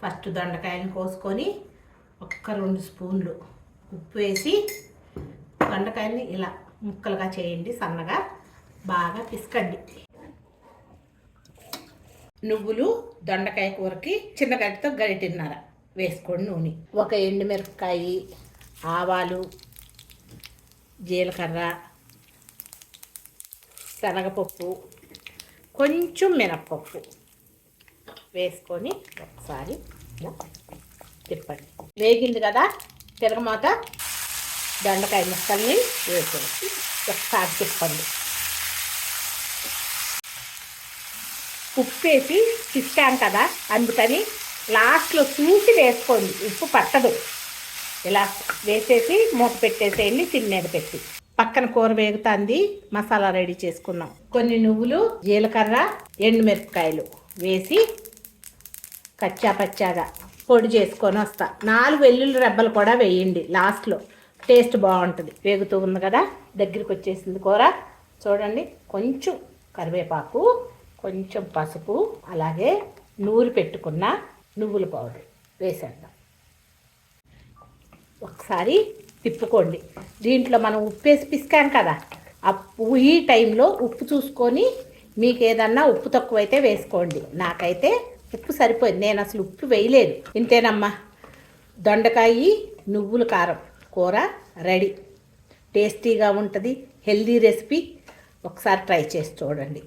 First దొండకాయలను కోసుకొని ఒక్క 2 స్పూన్లు ఉప్పు వేసి దొండకాయని ఇలా ముక్కలుగా చేయండి, సన్నగా బాగా పిసకండి. నువ్వులు దొండకాయ కూరకి చిన్న గడ్డతో గరిటిన్నర వేసుకోండి నూనె. ఒక ఎండుమిరపకాయ, ఆవాలు, జీలకర్ర, శనగపప్పు, కొంచెం మినప్పప్పు వేసుకొని ఒకసారి తిప్పండి. వేగింది కదా, తిరగమాత దొండకాయ ముక్కల్ని వేసేసి ఒకసారి తిప్పండి. ఉప్పు వేసి పిసికాం కదా, అందుకని లాస్ట్లో చూసి వేసుకోండి, ఉప్పు పట్టదు. ఇలా వేసేసి మూత పెట్టేసేయండి, సిమ్ మీద పెట్టి. పక్కన కూర వేగుతుంది, మసాలా రెడీ చేసుకున్నాం. కొన్ని నువ్వులు, జీలకర్ర, ఎండుమిరపకాయలు వేసి కచ్చా పచ్చాగా పొడి చేసుకొని వస్తా. 4 వెల్లుల్లి రెబ్బలు కూడా వేయండి లాస్ట్లో, టేస్ట్ బాగుంటుంది. వేగుతూ ఉంది కదా, దగ్గరికి వచ్చేసింది కూర చూడండి. కొంచెం కరివేపాకు, కొంచెం పసుపు, అలాగే నూరి పెట్టుకున్న నువ్వుల పౌడర్ వేసేద్దాం. ఒకసారి తిప్పుకోండి. దీంట్లో మనం ఉప్పు వేసి పిసికాం కదా, ఈ టైంలో ఉప్పు చూసుకొని మీకు ఏదన్నా ఉప్పు తక్కువైతే వేసుకోండి. నాకైతే ఉప్పు సరిపోయింది, నేను అసలు ఉప్పు వేయలేదు. ఇంతేనమ్మా, దొండకాయ నువ్వుల కారం కూర రెడీ. టేస్టీగా ఉంటుంది, హెల్దీ రెసిపీ. ఒకసారి ట్రై చేసి చూడండి.